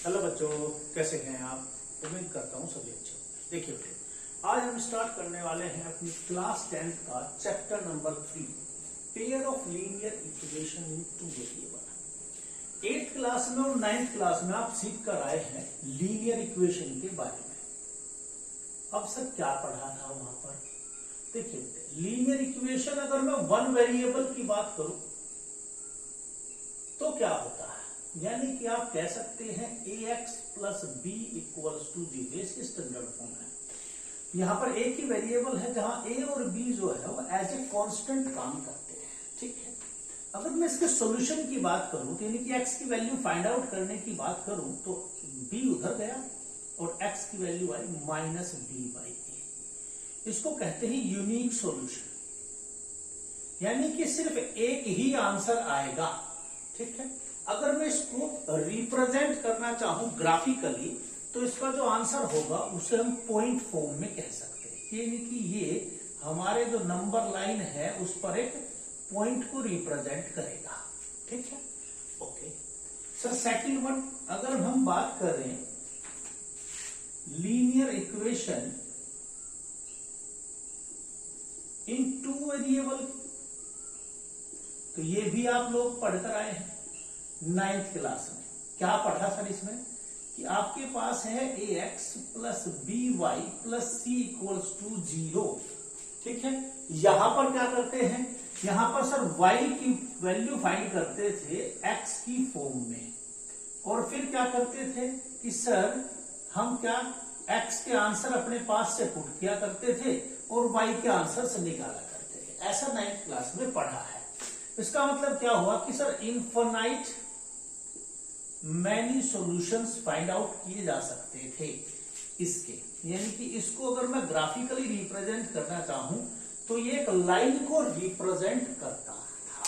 Hello बच्चों, कैसे हैं आप? उम्मीद करता हूँ सभी अच्छे होंगे। देखिए बेटे, आज हम स्टार्ट करने वाले हैं अपनी क्लास 10th का chapter number 3, pair of linear equation in two variable. 8th class में और 9th क्लास में आप सीख कर आए हैं लीनियर इक्वेशन के बारे में। अब सर क्या पढ़ा था वहां पर? देखिए बेटे, लीनियर इक्वेशन अगर मैं वन वेरिएबल की बात करूं तो क्या होता है, यानी कि आप कह सकते हैं ax plus B equals to 0। इसकी स्टैंडर्ड फॉर्म है। यहां पर एक ही वेरिएबल है जहां a और b जो है वो एज ए कांस्टेंट काम करते हैं। ठीक है, अगर मैं इसके सॉल्यूशन की बात करूं तो यानी कि x की वैल्यू फाइंड आउट करने की बात करूं तो b उधर गया और x की वैल्यू आई माइनस बी बाई ए। इसको कहते हैं यूनिक सॉल्यूशन, यानी कि सिर्फ एक ही आंसर आएगा। ठीक है, अगर मैं इसको रिप्रेजेंट करना चाहूं ग्राफिकली तो इसका जो आंसर होगा उसे हम पॉइंट फॉर्म में कह सकते हैं, यानी कि ये हमारे जो नंबर लाइन है उस पर एक पॉइंट को रिप्रेजेंट करेगा। ठीक है, ओके सर। सेकंड वन, अगर हम बात करें linear equation in two variable, तो ये भी आप लोग पढ़कर आए हैं 9th क्लास में। क्या पढ़ा सर इसमें कि आपके पास है ax plus B Y plus C equals to 0। ठीक है, यहां पर क्या करते हैं, यहां पर सर y की वैल्यू फाइंड करते थे x की फॉर्म में, और फिर क्या करते थे कि सर हम क्या x के आंसर अपने पास से पुट किया करते थे और y के आंसर से निकाला करते थे। ऐसा 9th क्लास में पढ़ा है। इसका मतलब क्या हुआ कि sir infinite many solutions find out किए जा सकते थे इसके, यानी कि इसको अगर मैं ग्राफिकली रिप्रेजेंट करना चाहूं तो ये एक लाइन को रिप्रेजेंट करता था।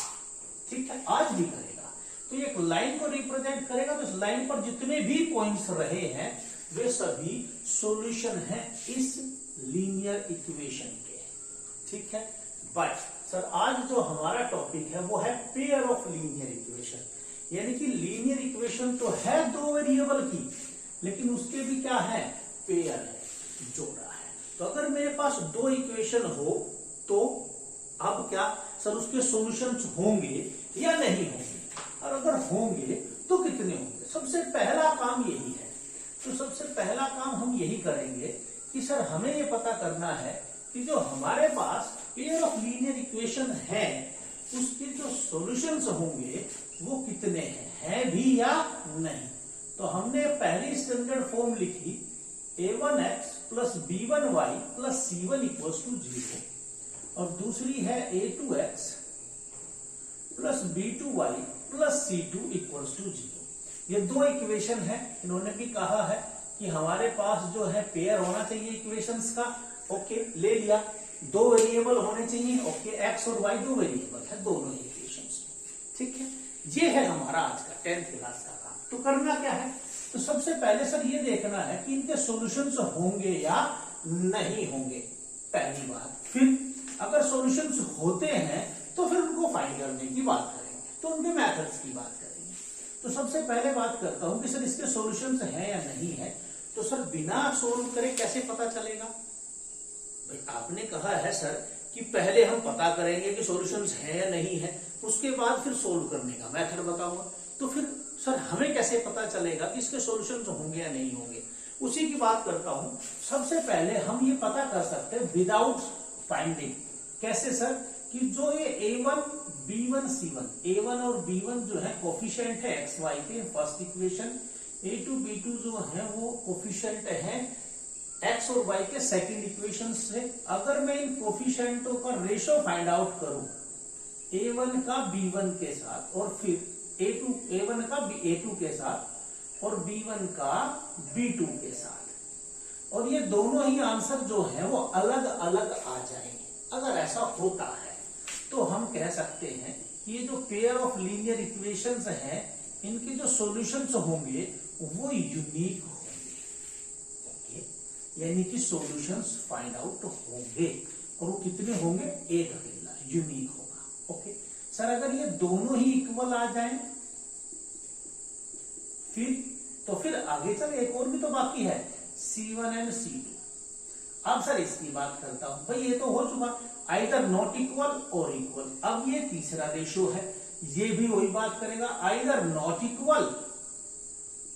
ठीक है, आज भी करेगा। तो ये एक लाइन को रिप्रेजेंट करेगा, तो इस लाइन पर जितने भी पॉइंट्स रहे हैं वे सभी सॉल्यूशन है इस लीनियर इक्वेशन के। ठीक है, बट सर आज जो हमारा टॉपिक है वो है पेयर ऑफ लीनियर इक्वेशन, यानी कि लीनियर इक्वेशन तो है दो वेरिएबल की, लेकिन उसके भी क्या है, पेयर है, जोड़ा है। तो अगर मेरे पास दो इक्वेशन हो तो अब क्या सर उसके सॉल्यूशंस होंगे या नहीं होंगे, और अगर होंगे तो कितने होंगे। सबसे पहला काम यही है। तो सबसे पहला काम हम यही करेंगे कि सर हमें ये पता करना है कि जो हमारे पास पेयर ऑफ लीनियर इक्वेशन है उसके जो सॉल्यूशंस होंगे वो कितने हैं भी या नहीं। तो हमने पहली स्टैंडर्ड फॉर्म लिखी a1x plus b1y plus c1 equals to 0, और दूसरी है a2x plus b2y plus c2 equals to 0। ये दो इक्वेशन है। इन्होंने भी कहा है कि हमारे पास जो है पेयर होना चाहिए इक्वेशंस का। ओके, ले लिया। दो वेरिएबल होने चाहिए। ओके, x और y दो वेरिएबल है दोनों इक्वेशंस। ठीक है, ये है हमारा आज का 10th क्लास का काम। तो करना क्या है, तो सबसे पहले सर ये देखना है कि इनके सॉल्यूशंस होंगे या नहीं होंगे, पहली बात। फिर अगर सॉल्यूशंस होते हैं तो फिर उनको फाइंड करने की बात करेंगे, तो उनके मेथड्स की बात करेंगे। तो सबसे पहले बात करता हूं कि सर इसके सॉल्यूशंस हैं या नहीं है। तो सर बिना सोल्व करे कैसे पता चलेगा? भाई आपने कहा है सर कि पहले हम पता करेंगे कि सॉल्यूशंस हैं या नहीं है, उसके बाद फिर सोल्व करने का मेथड बताऊंगा। तो फिर सर हमें कैसे पता चलेगा कि इसके सॉल्यूशंस होंगे या नहीं होंगे, उसी की बात करता हूं। सबसे पहले हम ये पता कर सकते हैं विदाउट फाइंडिंग। कैसे सर, कि जो ये a1 b1 c1, a1 और b1 जो है कोफिशिएंट है एक्स वाई के फर्स्ट इक्वेशन, a2 b2 जो है वो कोफिशिएंट है एक्स और वाई के सेकंड इक्वेशन से। अगर मैं इन कोफिशिएंटों का रेशो फाइंड आउट करूं a1 का b1 के साथ, और फिर a1 का a2 के साथ और b1 का b2 के साथ, और ये दोनों ही आंसर जो है वो अलग अलग आ जाएंगे, अगर ऐसा होता है तो हम कह सकते हैं कि ये जो पेयर ऑफ लीनियर इक्वेशंस हैं इनके जो सॉल्यूशंस होंगे वो यूनिक होंगे। ओके, यानी कि सॉल्यूशंस फाइंड आउट होंगे, और वो कितने होंगे, एक अकेला यूनिक होगा। ओके सर, अगर ये दोनों ही इक्वल आ जाएं फिर तो फिर आगे चल एक और भी तो बाकी है, C1 एंड C2। अब सर इसकी बात करता हूं, भाई ये तो हो चुका, आइदर नॉट इक्वल और इक्वल। अब ये तीसरा रेशो है, ये भी वही बात करेगा, आइदर नॉट इक्वल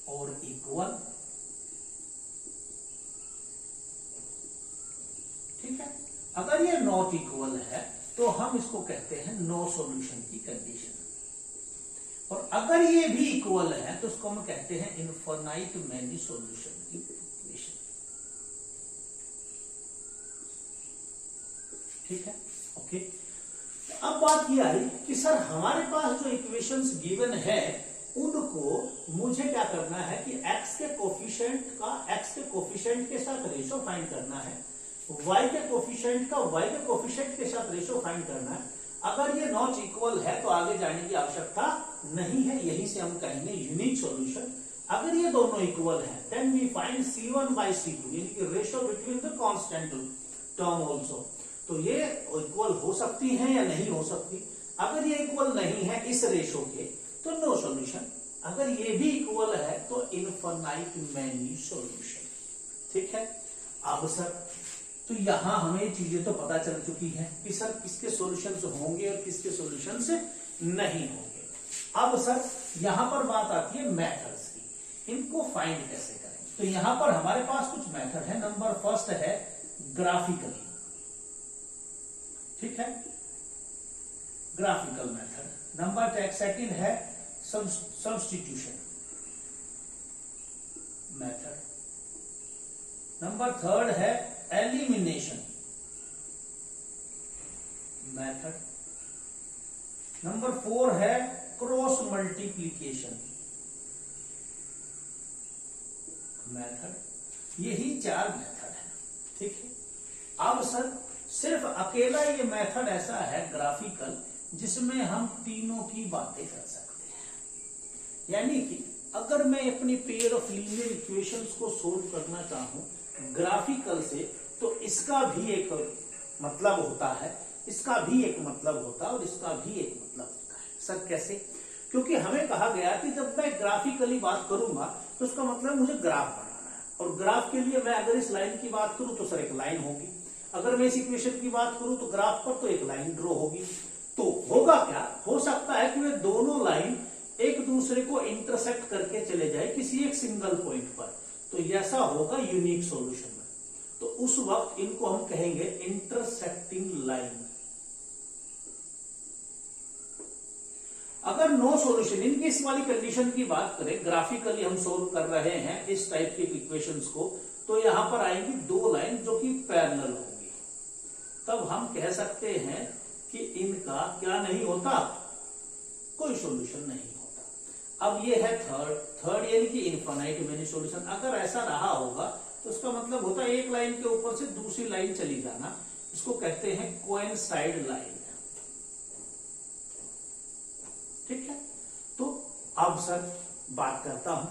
और इक्वल। ठीक है, अगर ये नॉट इक्वल है तो हम इसको कहते हैं नो सॉल्यूशन की कंडीशन, और अगर ये भी इक्वल है तो उसको हम कहते हैं इनफाइनाइट मैनी सॉल्यूशन की इक्वेशन। ठीक है, ओके। अब बात यह आई कि सर हमारे पास जो इक्वेशंस गिवन है उनको मुझे क्या करना है कि x के कोफिशिएंट के साथ रेशो फाइंड करना है, y के कोफिशिएंट का y के कोफिशिएंट के साथ रेशो फाइंड करना है। अगर ये नॉट इक्वल है तो आगे जाने की आवश्यकता नहीं है, यहीं से हम कहेंगे यूनिक सॉल्यूशन। अगर ये दोनों इक्वल है then we find C1 by C2 यानी कि ratio between the constant term also. तो ये इक्वल हो सकती है या नहीं हो सकती। अगर ये इक्वल नहीं है इस रेशो के तो नो सॉल्यूशन, अगर ये भी इक्वल है तो इनफाइनाइट मैनी सॉल्यूशन। ठीक है, अब सर तो यहां हमें चीजें तो पता चल चुकी हैं कि सर किसके सॉल्यूशंस होंगे और किसके सॉल्यूशंस नहीं होंगे। अब सर यहां पर बात आती है मेथड्स की, इनको फाइंड कैसे करें। तो यहां पर हमारे पास कुछ मेथड है। नंबर फर्स्ट है ग्राफिकली, ठीक है, ग्राफिकल मेथड। नंबर सेकंड है सब्स्टिट्यूशन मेथड। नंबर थर्ड है एलिमिनेशन मेथड। नंबर फोर है क्रॉस मल्टीप्लीकेशन मेथड। यही 4 मेथड है। ठीक है, अब सर सिर्फ अकेला ये मेथड ऐसा है ग्राफिकल जिसमें हम तीनों की बातें कर सकते हैं। यानी कि अगर मैं अपनी पेयर ऑफ लीनियर इक्वेशंस को सोल्व करना चाहूं ग्राफिकल से तो इसका भी एक मतलब होता है, इसका भी एक मतलब होता है और इसका भी एक मतलब होता है। सर कैसे? क्योंकि हमें कहा गया कि जब मैं ग्राफिकली बात करूंगा तो उसका मतलब मुझे ग्राफ बनाना है, और ग्राफ के लिए मैं अगर इस लाइन की बात करूं तो सर एक लाइन होगी, अगर मैं इस इक्वेशन की बात करूं तो ग्राफ पर तो एक लाइन ड्रॉ होगी। तो होगा क्या, हो सकता है कि वे दोनों लाइन एक दूसरे को इंटरसेक्ट करके चले जाए किसी एक सिंगल पॉइंट पर, तो ऐसा होगा यूनिक सॉल्यूशन में। तो उस वक्त इनको हम कहेंगे इंटरसेक्टिंग लाइन। अगर नो सॉल्यूशन, इनकी इस वाली कंडीशन की बात करें, ग्राफिकली हम सोल्व कर रहे हैं इस टाइप के इक्वेशंस को, तो यहां पर आएंगी 2 लाइन जो कि पैरेलल होंगी, तब हम कह सकते हैं कि इनका क्या नहीं होता, कोई सॉल्यूशन नहीं होता। अब ये है थर्ड यानी कि इनफाइनाइट मैनी सॉल्यूशन। अगर ऐसा रहा होगा तो उसका मतलब होता है एक लाइन के ऊपर से दूसरी लाइन चली जाना, इसको कहते हैं कोइंसाइड लाइन। ठीक है, तो अब सर बात करता हूं,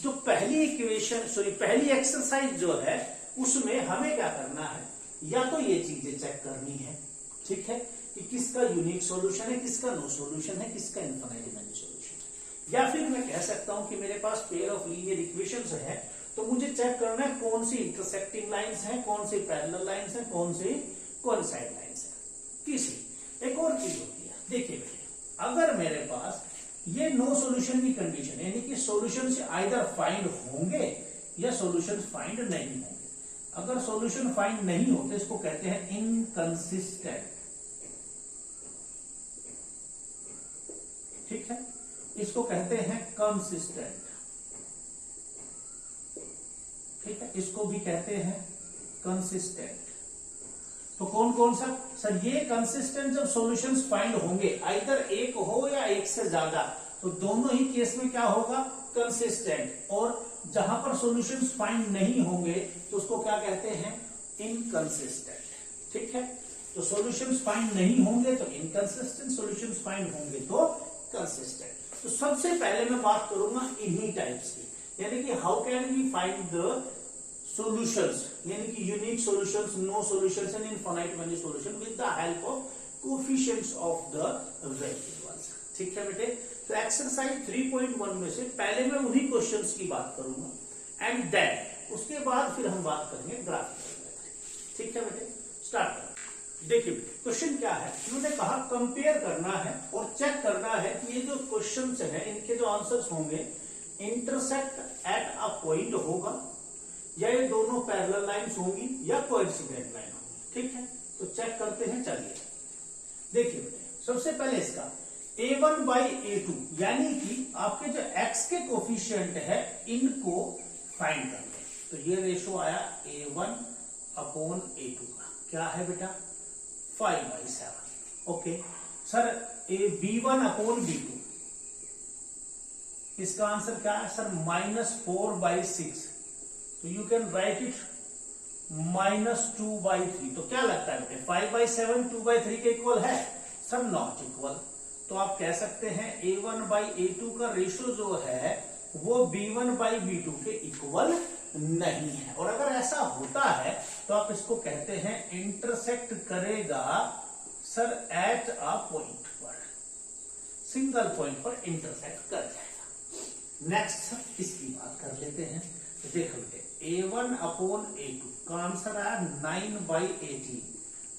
जो पहली इक्वेशन पहली एक्सरसाइज जो है उसमें हमें क्या करना है, या तो ये चीजें चेक करनी है, ठीक है, कि किसका यूनिक सॉल्यूशन है, किसका नो सॉल्यूशन है, किसका इनफाइनाइट मैनी सॉल्यूशन है। या फिर मैं कह सकता हूं कि मेरे पास पेयर ऑफ लीनियर इक्वेशंस है, तो मुझे चेक करना है कौन सी इंटरसेक्टिंग लाइंस हैं, कौन सी पैरेलल लाइंस हैं, कौन सी कोइंसाइड लाइंस हैं। तीसरी एक और चीज होती है, देखिए बेटे, अगर मेरे पास ये नो सॉल्यूशन की कंडीशन यानी कि सॉल्यूशन से आइदर फाइंड होंगे या सॉल्यूशन फाइंड नहीं होंगे। अगर सॉल्यूशन फाइंड नहीं होते इसको कहते हैं इनकंसिस्टेंट। ठीक है, इसको कहते हैं कंसिस्टेंट। ठीक है, इसको भी कहते हैं कंसिस्टेंट। तो कौन कौन सा सर, ये कंसिस्टेंट जब सॉल्यूशंस फाइंड होंगे, आइदर एक हो या एक से ज्यादा, तो दोनों ही केस में क्या होगा, कंसिस्टेंट। और जहां पर सॉल्यूशंस फाइंड नहीं होंगे तो उसको क्या कहते हैं, इनकंसिस्टेंट। ठीक है, तो सॉल्यूशंस फाइंड नहीं होंगे तो इनकंसिस्टेंट, सॉल्यूशंस फाइंड होंगे तो कंसिस्टेंट। तो सबसे पहले मैं बात करूंगा इन्हीं टाइप्स की, यानी कि how can we find the solutions यानी कि unique solutions, no solutions and infinite many solution with the help of coefficients of the variables. ठीक है बेटे, तो एक्सरसाइज 3.1 में से पहले मैं उन्हीं क्वेश्चंस की बात करूंगा एंड देन उसके बाद फिर हम बात करेंगे ग्राफिकल मेथड। ठीक है बेटे, स्टार्ट करें। देखिए बेटे, क्वेश्चन क्या है, उन्होंने कहा कंपेयर करना है और चेक करना है कि ये जो क्वेश्चंस हैं इनके जो आंसर्स होंगे इंटरसेक्ट एट अ पॉइंट होगा या ये दोनों पैरेलल लाइंस होंगी या कोइंसिडेंट लाइन होंगी। ठीक है, तो चेक करते हैं। चलिए देखिए बेटे, सबसे पहले इसका a1 बाई a2 यानी कि आपके जो x के कोफिशिएंट है इनको फाइंड कर लें। तो ये रेशो आया a1 अपॉन a2 का, क्या है बेटा 5/7। Okay sir, b1 upon b2 इसका आंसर क्या है सर -4/6। तो यू कैन राइट इट -2/3। तो क्या लगता है बेटे 5/7 2/3 के इक्वल है सर? Not equal. तो आप कह सकते हैं a1 बाई a2 का रेशियो जो है वो b1 बाई b2 के इक्वल नहीं है। और अगर ऐसा होता है तो आप इसको कहते हैं इंटरसेक्ट करेगा सर एट अ पॉइंट पर, सिंगल पॉइंट पर इंटरसेक्ट कर जाएगा। नेक्स्ट इसकी बात कर लेते हैं। तो देख लेते a1 अपॉन a2 का आंसर आया 9/18।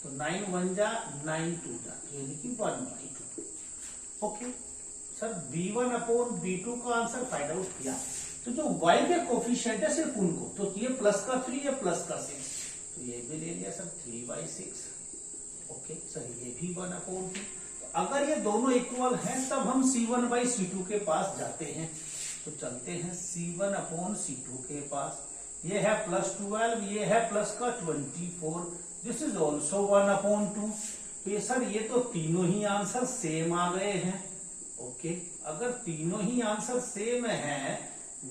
तो 9 1 जा 9 2 जा यानी कि 1/2। Okay sir, b1 upon b2 का आंसर फाइंड आउट किया। तो जो y के कोफिशिएंट है सिर्फ उनको, तो ये प्लस का 3 या प्लस का 6, तो ये भी ले लिया सर 3/6। ओके सर, ये भी 1/2। तो अगर ये दोनों इक्वल हैं तब हम c1/c2 के पास जाते हैं। तो चलते हैं c1 अपॉन c2 के पास। ये है +12, ये है प्लस का 24, दिस इज ऑल्सो 1/2। तो ये सर ये तो तीनों ही आंसर सेम आ गए हैं। ओके, अगर तीनों ही आंसर सेम है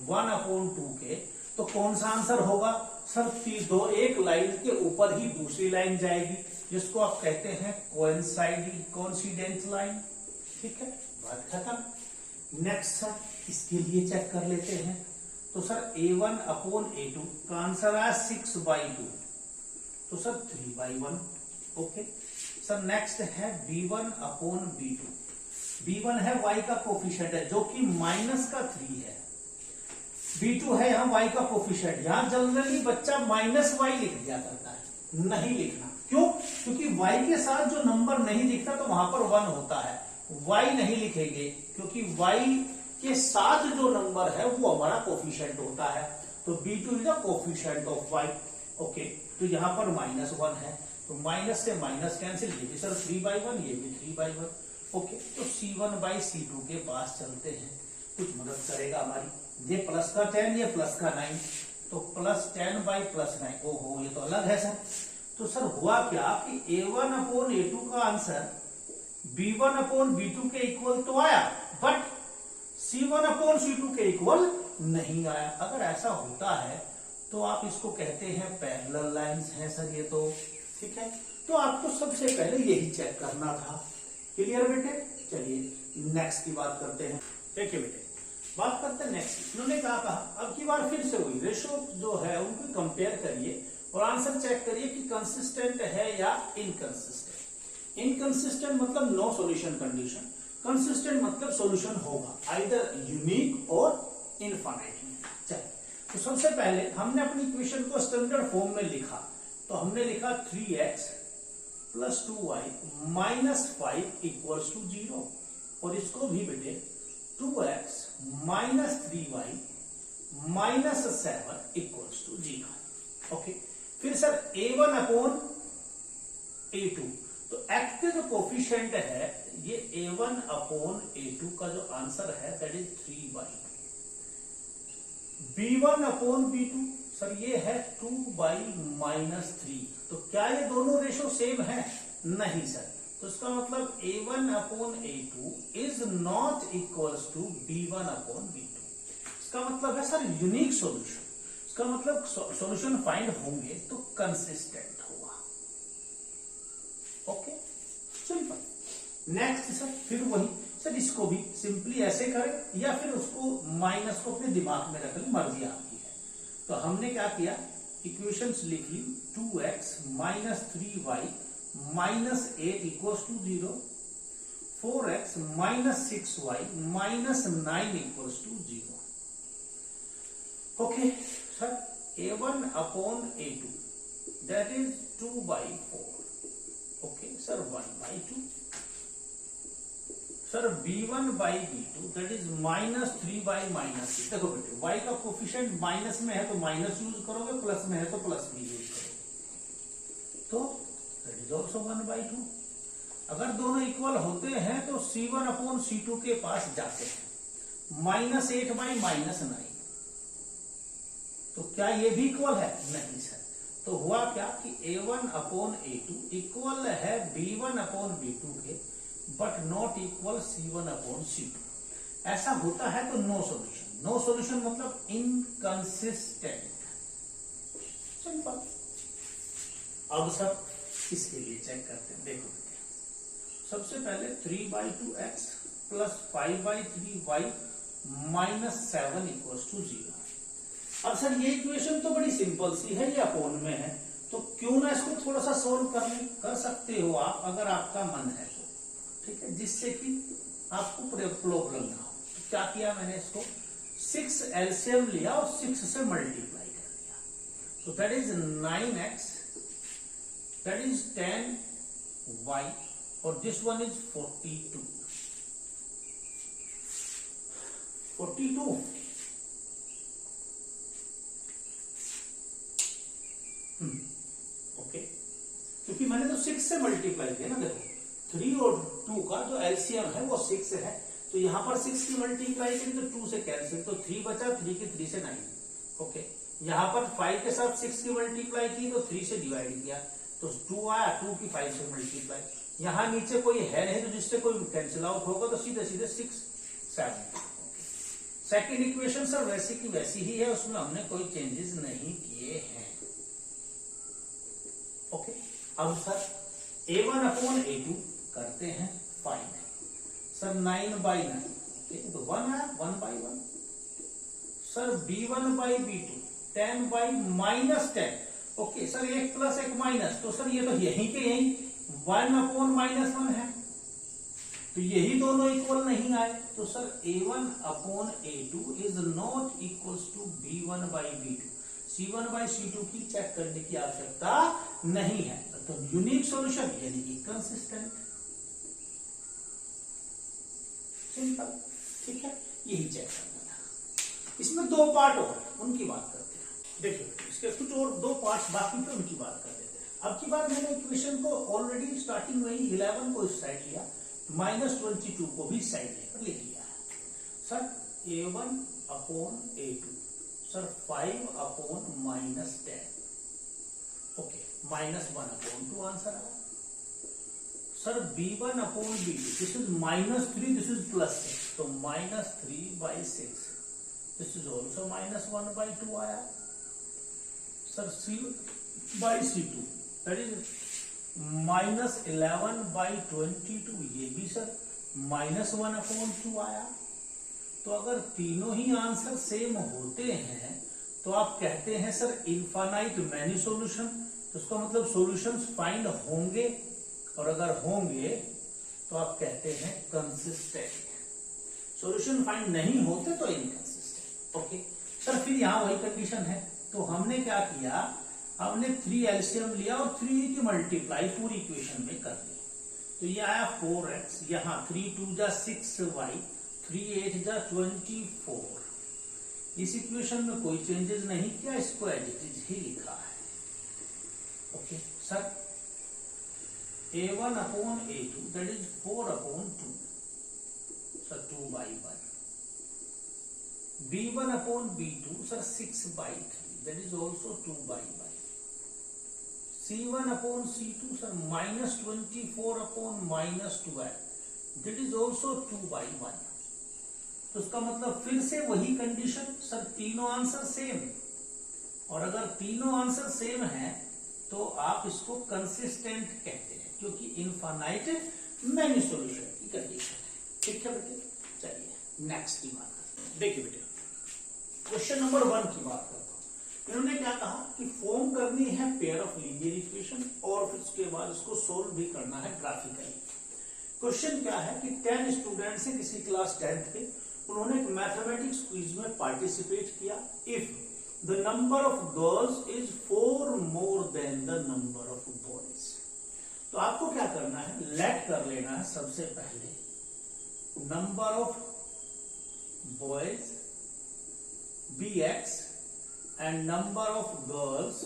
1/2 के, तो कौन सा आंसर होगा सर? दो एक लाइन के ऊपर ही दूसरी लाइन जाएगी, जिसको आप कहते हैं कोइंसिडेंट लाइन। ठीक है, बात खत्म। नेक्स्ट सर इसके लिए चेक कर लेते हैं। तो सर a1 अपॉन a2 का आंसर आया 6/2, तो सर 3/1। ओके सर, नेक्स्ट है b1 अपॉन b2। b1 है y का कोफिशिएंट है जो कि -3 है, b2 है यहाँ y का कोफिशिएंट। यहां जनरली बच्चा -y लिख दिया करता है, नहीं लिखना। क्यों? क्योंकि y के साथ जो नंबर नहीं दिखता तो वहां पर 1 होता है, y नहीं लिखेंगे क्योंकि y के साथ जो नंबर है वो हमारा कोफिशिएंट होता है। तो b2 is the coefficient of y। Okay, तो यहां पर -1 है, तो माइनस से माइनस कैंसिल, ये भी सर 3/1, ये भी 3/1। ओके, तो c1/c2 के पास चलते हैं, कुछ मदद करेगा हमारी। ये प्लस का 10, ये प्लस का 9, तो +10/+9। ओहो, ये तो अलग है सर। तो सर हुआ क्या कि a1 अपॉन a2 का आंसर b1 अपॉन b2 के इक्वल तो आया, बट c1 अपॉन c2 के इक्वल नहीं आया। अगर ऐसा होता है तो आप इसको कहते हैं पैरेलल लाइंस हैं सर ये तो। ठीक है, तो आपको सबसे पहले यही चेक करना था। क्लियर बेटे? चलिए नेक्स्ट की बात करते हैं। देखिए बेटे, बात करते हैं नेक्स्ट। उन्होंने कहा अब की बार फिर से हुई रेशो जो है उनको कंपेयर करिए और आंसर चेक करिए कि कंसिस्टेंट है या इनकंसिस्टेंट। इनकंसिस्टेंट मतलब नो सॉल्यूशन कंडीशन, कंसिस्टेंट मतलब सॉल्यूशन होगा, आइदर यूनिक और इनफाइनाइट में। चलिए, तो सबसे पहले हमने अपनी इक्वेशन को स्टैंडर्ड फॉर्म में लिखा। तो हमने लिखा 3x + 2y - 5 = 0, और इसको भी बेटे 2x - 3y - 7 = 0। ओके, फिर सर a1 अपॉन a2, तो x के जो कोफिशिएंट है ये a1 अपॉन a2 का जो आंसर है that is 3/2। b1 upon b2 sir ये है 2/-3। तो क्या ये दोनों रेशो सेम है? नहीं सर। तो इसका मतलब a1 upon a2 is not equals to b1 upon b2। इसका मतलब है सर यूनिक सॉल्यूशन। इसका मतलब सॉल्यूशन फाइंड होंगे तो कंसिस्टेंट होगा। Okay, simple. नेक्स्ट सर फिर वही सर, इसको भी सिंपली ऐसे करें या फिर उसको माइनस को अपने दिमाग में रख लें, मर्जी आपकी है। तो हमने क्या किया, इक्वेशंस लिख ली 2x - 3y - 8 = 0, 4x minus 6y minus 9 equals to 0। Okay sir, a1 upon a2 that is 2/4। Okay sir, 1/2। Sir b1 by b2 that is minus 3/-6। देखो बेटे, y का कोफिशिएंट माइनस में है तो माइनस यूज करोगे, प्लस में है तो प्लस भी यूज करोगे, तो दैट इज ऑल्सो 1/2। अगर दोनों इक्वल होते हैं तो c1 अपॉन c2 के पास जाते हैं, -8/-9। तो क्या ये भी इक्वल है? नहीं सर। तो हुआ क्या कि a1 अपॉन a2 इक्वल है b1 अपॉन b2 के, but not equal c1 upon c2। ऐसा होता है तो नो सॉल्यूशन। नो सॉल्यूशन मतलब इनकंसिस्टेंट। सिंपल। अब सब इसके लिए चेक करते हैं। देखो सबसे पहले 3/2x plus 5/3y minus 7 equals to 0। अब सर ये इक्वेशन तो बड़ी सिंपल सी है, ये अपॉन में है, तो क्यों ना इसको थोड़ा सा सोल्व कर सकते हो आप, अगर आपका मन है तो, ठीक है, जिससे कि आपको प्रॉब्लम ना हो। तो क्या किया मैंने, इसको 6 एलसीएम लिया और 6 से मल्टीप्लाई कर दिया। So that is 9x, that is 10y, और दिस वन इज 42। ओके, क्योंकि मैंने तो 6 से मल्टीप्लाई किया ना। देखो 3 और 2 का जो एलसीएम है वो 6 है, तो यहां पर 6 की मल्टीप्लाई करी तो 2 से कैंसिल, तो 3 बचा, 3 की 3 से 9। ओके, यहां पर 5 के साथ 6 की मल्टीप्लाई की तो 3 से डिवाइड किया तो 2 आया, 2 की 5 से मल्टीप्लाई। यहां नीचे कोई है नहीं तो जिससे कोई कैंसिल आउट होगा, तो सीधे सीधे 6 7। सेकेंड इक्वेशन सर वैसी की वैसी ही है, उसमें हमने कोई चेंजेस नहीं किए हैं। ओके, अब सर a1 अपॉन a2 करते हैं फाइंड। सर 9/9, ठीक है, तो 1 है, 1/1। Sir b1/b2 10/-10। ओके सर, एक प्लस एक माइनस, तो सर ये तो यहीं के यहीं 1 अपॉन -1 है, तो यही दोनों इक्वल नहीं आए, तो sir a1 upon a2 is not equals to b1/b2। c1/c2 की चेक करने की आवश्यकता नहीं है, तो यूनिक सॉल्यूशन यानी कि कंसिस्टेंट। सिंपल, ठीक है, यही चेक करना था। इसमें 2 पार्ट और उनकी बात करते हैं। देखिए इसके कुछ और 2 पार्ट्स बाकी थे, उनकी बात कर देते हैं। अब की बार मैंने इक्वेशन को ऑलरेडी स्टार्टिंग में ही 11 को इस साइड लिया, -22 को भी साइड लेकर लिख लिया है। Sir a1 upon a2, sir 5 upon -10। Okay, -1/2 answer आया। Sir b1 upon b2, this is -3, this is +6, तो -3/6, दिस इज ऑल्सो -1/2 आया। सर c/c2 दैट इज -11/22, ये भी सर -1/2 आया। तो अगर तीनों ही आंसर सेम होते हैं तो आप कहते हैं सर इनफाइनाइट मैनी सॉल्यूशन, तो उसका मतलब सॉल्यूशंस फाइंड होंगे, और अगर होंगे तो आप कहते हैं कंसिस्टेंट। सॉल्यूशन फाइंड नहीं होते तो इनकंसिस्टेंट। ओके सर, फिर यहां वही कंडीशन है, तो हमने क्या किया, हमने 3 एलसीएम लिया और 3 की मल्टीप्लाई पूरी इक्वेशन में कर ली। तो ये आया 4x, यहां 3 2 जा 6y, 3 8 जा 24। इस इक्वेशन में कोई चेंजेस नहीं किया, इसको एज इट इज ही लिखा है। Okay sir, a1 upon a2 that is 4/2, sir 2/1। b1 upon b2 sir 6/3, that is also 2/1। c1 upon c2 sir -24 upon -12, that is also 2/1। तो उसका मतलब फिर से वही कंडीशन, सर तीनों आंसर सेम, और अगर तीनों आंसर सेम हैं तो आप इसको कंसिस्टेंट कहते हैं, क्योंकि इनफाइनाइट मैनी सॉल्यूशन की कंडीशन है। ठीक है बेटे, चलिए नेक्स्ट की बात करते हैं। देखिए बेटे, क्वेश्चन नंबर 1 की बात करता हूं। इन्होंने क्या कहा कि फॉर्म करनी है पेयर ऑफ लीनियर इक्वेशन, और फिर उसके बाद उसको सोल्व भी करना है ग्राफिकली। क्वेश्चन क्या है कि 10 स्टूडेंट्स हैं किसी क्लास 10th के, उन्होंने एक मैथमेटिक्स क्विज में पार्टिसिपेट किया। If the number of girls is 4 more than the number of boys, तो आपको क्या करना है, लेट कर लेना है सबसे पहले number of boys be x and number of girls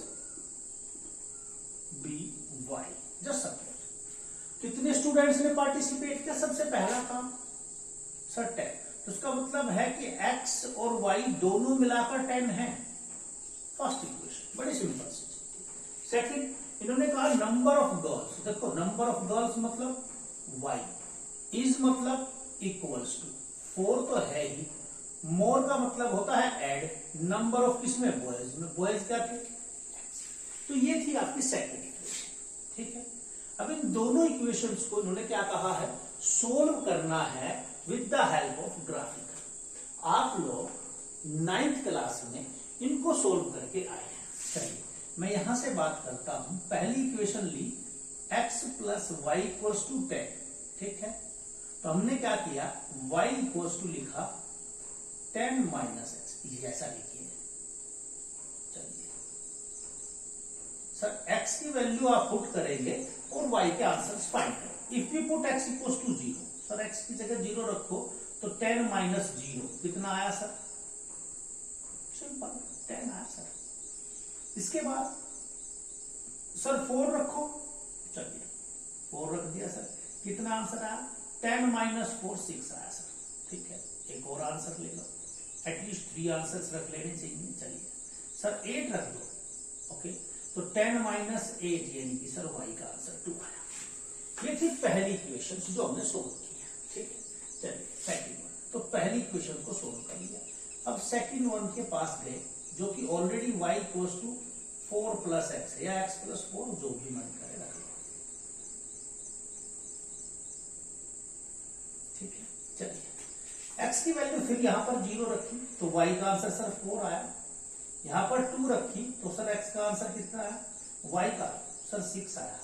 be y. Just suppose कितने स्टूडेंट्स ने पार्टिसिपेट किया, सबसे पहला काम सर 10, तो उसका मतलब है कि x और y दोनों मिलाकर 10 है। फर्स्ट इक्वेशन बड़ी सिंपल सी। सेकंड, इन्होंने कहा नंबर ऑफ गर्ल्स, देखो नंबर ऑफ गर्ल्स मतलब y, इज मतलब इक्वल्स टू, 4 तो है ही, मोर का मतलब होता है ऐड, नंबर ऑफ किसमें, बॉयज में, बॉयज क्या थे x। तो ये थी आपकी सेकंड इक्वेशन, ठीक है। अब इन दोनों इक्वेशंस को इन्होंने क्या कहा है, सोल्व करना है with the help of graphical. आप लोग 9th क्लास में इनको सोल्व करके आए हैं। चलिए मैं यहां से बात करता हूं। पहली इक्वेशन ली x plus y equals to 10, ठीक है। तो हमने क्या किया, y इक्वल्स टू लिखा 10 माइनस एक्स, ये ऐसा लिखिए। चलिए सर x की वैल्यू आप पुट करेंगे और y के आंसर फाइंड करें। If you put x equals to 0, sir x की जगह 0 रखो तो 10 माइनस 0 कितना आया सर, सिंपल 10 आया सर। इसके बाद सर 4 रखो, चलिए 4 रख दिया सर, कितना आंसर आया, 10 माइनस 4 6 आया सर, ठीक है। एक और आंसर ले लो, एटलीस्ट 3 आंसर्स रख लेने चाहिए। चलिए सर 8 रख दो, ओके, तो 10 माइनस 8 यानी कि सर y का आंसर 2 आया। ये थी पहली इक्वेशन जो हमने सोल्व की है, ठीक है। चलिए सेकंड वन, तो पहली इक्वेशन को सोल्व कर लिया। अब सेकंड वन के पास गए जो कि already y equals to 4 plus x है या x प्लस 4, जो भी मन करे रख लो, ठीक है। चलिए x की वैल्यू फिर यहां पर 0 रखी तो y का आंसर सर 4 आया। यहां पर 2 रखी तो सर x का आंसर कितना आया, y का सर 6 आया।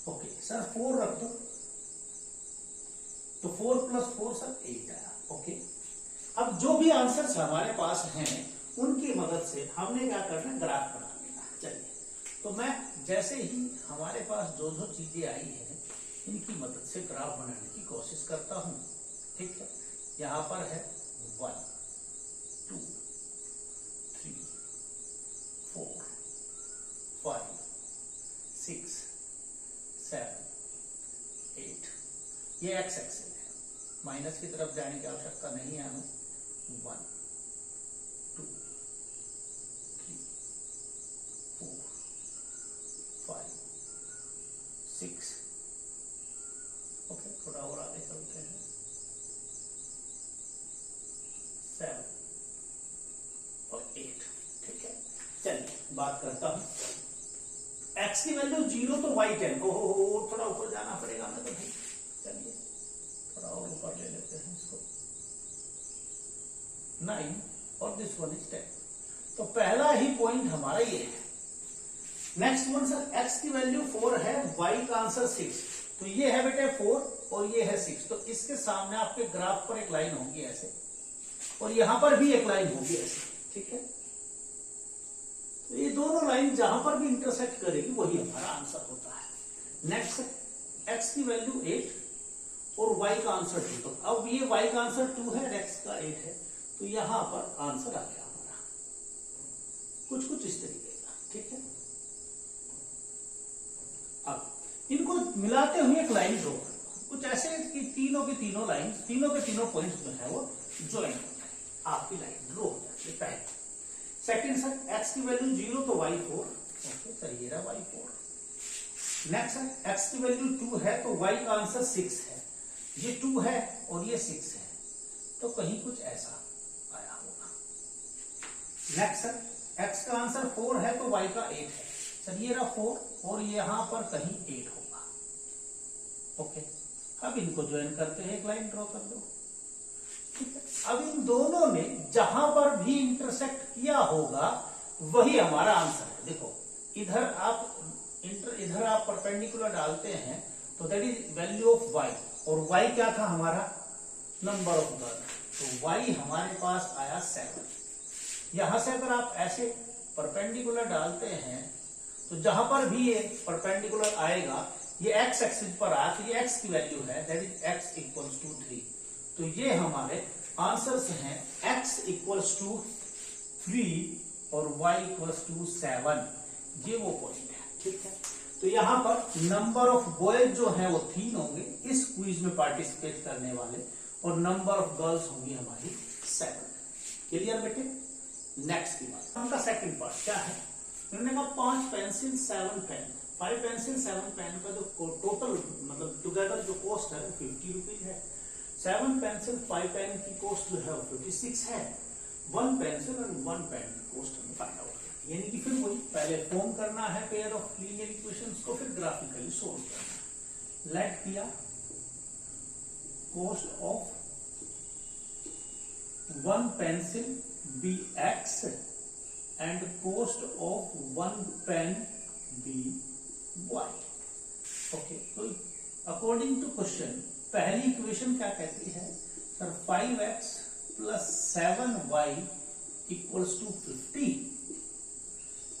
ओके सर 4 रख दो तो 4 प्लस 4 सर 8 आया। ओके, अब जो भी आंसर्स हमारे पास हैं उनकी मदद से हमने क्या करना है, ग्राफ बना लेना। चलिए तो मैं जैसे ही हमारे पास जो जो चीजें आई हैं इनकी मदद से ग्राफ बनाने की कोशिश करता हूं, ठीक है। यहां पर है 1 2 3 4 5 6 7 8, ये एक्स एक्सेल है, माइनस की तरफ जाने की आवश्यकता नहीं है हमें। 1 2 3 4 5 6, ओके थोड़ा और आगे चलते हैं, 7 और 8, ठीक है। चलिए बात करता हूं, x की वैल्यू 0 तो y 10, ओहो थोड़ा ऊपर जाना पड़ेगा हमें तो भाई। चलिए थोड़ा और ऊपर ले लेते हैं इसको, 9 और दिस वन इज 10। तो पहला ही पॉइंट हमारा ये है। नेक्स्ट वन सर x की वैल्यू 4 है, y का आंसर 6, तो ये है बेटे 4 और ये है 6, तो इसके सामने आपके ग्राफ पर एक लाइन होगी ऐसे और यहां पर भी एक लाइन होगी ऐसे, ठीक है। तो ये दोनों लाइन जहां पर भी इंटरसेक्ट करेगी वही हमारा आंसर होता है। नेक्स्ट x की वैल्यू 8 और y का आंसर 2, तो अब ये y का आंसर 2 है और x का 8 है, तो यहां पर आंसर आ गया हमारा कुछ कुछ इस तरीके का, ठीक है। अब इनको मिलाते हुए एक लाइन ड्रॉ कर दो, कुछ ऐसे कि तीनों की तीनों लाइन, तीनों के तीनों पॉइंट्स जो है वो ज्वाइन हो जाए, आपकी लाइन ड्रॉ हो जाती है। पहले सेकंड सर x की वैल्यू 0 तो y 4, ओके सर ये रहा y 4। नेक्स्ट सर x की वैल्यू 2 है तो y का आंसर 6 है, ये 2 है और ये 6 है, तो कहीं कुछ ऐसा आया होगा। नेक्स्ट सर x का आंसर 4 है तो y का 8 है, सर ये रहा 4 और यहां पर कहीं 8 होगा। ओके, अब इनको ज्वाइन करते हैं, एक लाइन ड्रॉ कर दो, ठीक है। अब इन दोनों ने जहां पर भी इंटरसेक्ट किया होगा वही हमारा आंसर है। देखो इधर आप परपेंडिकुलर डालते हैं तो that is value of y, और y क्या था हमारा, नंबर ऑफ गर्ल, तो y हमारे पास आया 7। यहां से अगर आप ऐसे परपेंडिकुलर डालते हैं तो जहां पर भी ये परपेंडिकुलर आएगा, ये x एक्सिस पर आया तो ये x की वैल्यू है, that is x equals to 3। तो ये हमारे आंसर्स हैं x इक्वल्स टू 3 और y इक्वल्स टू 7। ये वो पॉइंट है, ठीक है। तो यहां पर नंबर ऑफ बॉयज जो है वो 3 होंगे इस क्विज में पार्टिसिपेट करने वाले, और नंबर ऑफ गर्ल्स होंगी हमारी 7। क्लियर बेटे। नेक्स्ट की बात, उनका सेकंड पार्ट क्या है, उन्होंने कहा 5 पेंसिल 7 पेन, 5 पेंसिल 7 पेन का जो टोटल मतलब टुगेदर जो कॉस्ट है वो 50 रुपीज है। 7 पेंसिल 5 पेन की कॉस्ट जो है वो 56 है। 1 पेंसिल और 1 पेन की कॉस्ट हमें फाइंड आउट करना, यानी कि फिर वही पहले फॉर्म करना है पेयर ऑफ लीनियर इक्वेशंस को, फिर ग्राफिकली सोल्व करना है। लेट किया cost of 1 pencil be x and cost of 1 pen be y। Okay, तो अकॉर्डिंग टू क्वेश्चन पहली इक्वेशन क्या कहती है sir, 5x plus 7y equals to 50,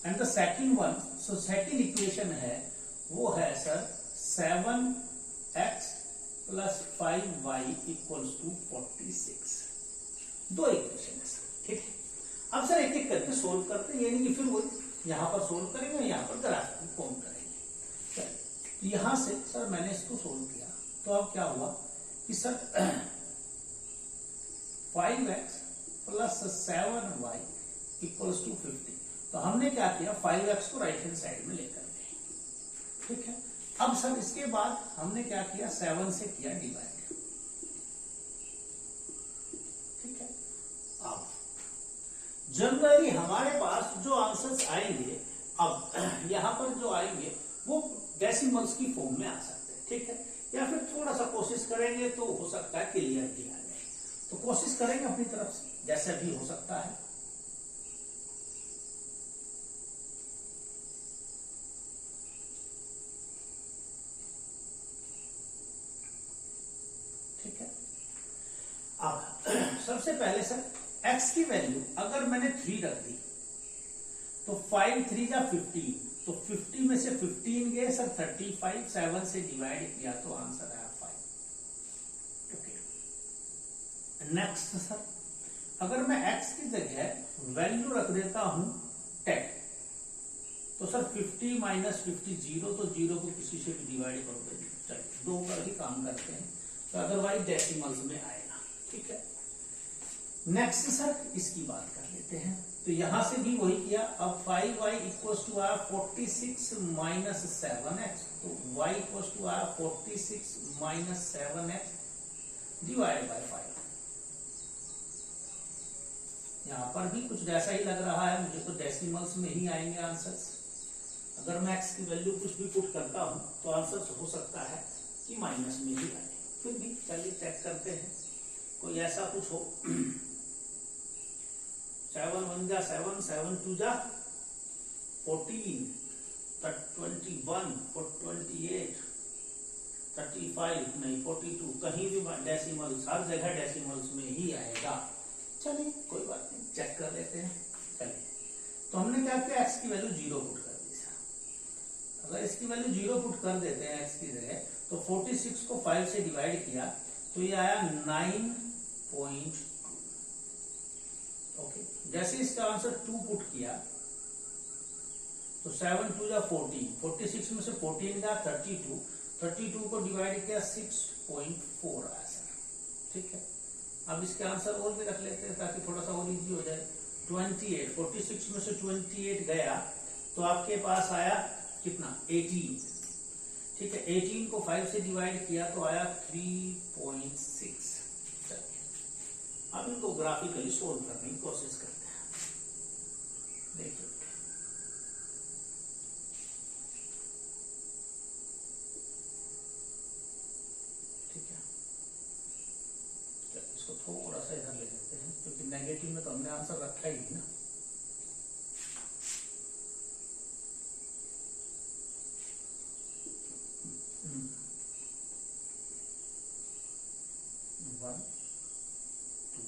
and the second one, so second equation है वो है sir 7x plus 5y equals to 46। दो equation है सर, ठीक है। अब सर एक एक करके सोल्व करते हैं, यानी कि फिर वो यहां पर सोल्व करेंगे, यहां पर ग्राफ फॉर्म करेंगे। तो यहां से सर मैंने इसको सोल्व किया, तो अब क्या हुआ कि sir 5x plus 7y equals to 50। तो हमने क्या किया, 5x को राइट हैंड साइड में लेकर गए, ठीक है। अब सर इसके बाद हमने क्या किया, 7 से किया डिवाइड, ठीक है। अब जनरली हमारे पास जो आंसर्स आएंगे, अब यहां पर जो आएंगे वो डेसिमल्स की फॉर्म में आ सकते हैं, ठीक है। या फिर थोड़ा सा कोशिश करेंगे तो हो सकता है क्लियर किया जाए, तो कोशिश करेंगे अपनी तरफ से जैसा भी हो सकता है। ठीक है। अब सबसे पहले सर x की वैल्यू अगर मैंने 3 रख दी तो 5 3 या 15, तो 50 में से 15 गए सर 35, 7 से डिवाइड किया तो आंसर आया 5। ओके, नेक्स्ट सर अगर मैं x की जगह वैल्यू रख देता हूं 10, तो सर 50 माइनस 50 0, तो 0 को किसी से भी डिवाइड करोगे, चलिए 2 पर ही काम करते हैं, तो अदरवाइज डेसिमल्स में आएगा, ठीक है। नेक्स्ट सर इसकी बात कर लेते हैं, तो यहां से भी वही किया। अब 5y इक्वल्स टू आर 46 माइनस 7x, तो y इक्वल्स टू आर 46 माइनस 7x डिवाइड बाय 5। यहां पर भी कुछ जैसा ही लग रहा है मुझे, तो डेसिमल्स में ही आएंगे आंसर्स। अगर मैं x की वैल्यू कुछ भी पुट करता हूं तो आंसर हो सकता है कि माइनस में ही आए, फिर भी चलिए चेक करते हैं कोई ऐसा कुछ हो। 7 1 जा 7, 7 2 जा 14, 21, 28, 35 नहीं 42, कहीं भी डेसिमल्स, हर जगह डेसिमल्स में ही आएगा। चलिए कोई बात नहीं, चेक कर लेते हैं। चलिए, तो हमने क्या किया, x की वैल्यू 0 पुट कर दी। अगर इसकी वैल्यू 0 पुट कर देते हैं x की जगह, तो 46 को 5 से डिवाइड किया तो ये आया 9.2। ओके, जैसे इसका आंसर 2 पुट किया तो 7 2 जा 14, 46 में से 14 का 32, 32 को डिवाइड किया 6.4 आया सर, ठीक है। अब इसके आंसर और भी रख लेते हैं ताकि थोड़ा सा और इजी हो जाए। 28, 46 में से 28 गया तो आपके पास आया कितना, 18, ठीक है। 18 को 5 से डिवाइड किया तो आया 3.6। अब इनको ग्राफिकली सोल्व करने की कोशिश करते हैं। देखिए ठीक है, इसको थोड़ा सा इधर ले लेते हैं क्योंकि नेगेटिव में तो हमने आंसर रखा ही ना। 1 2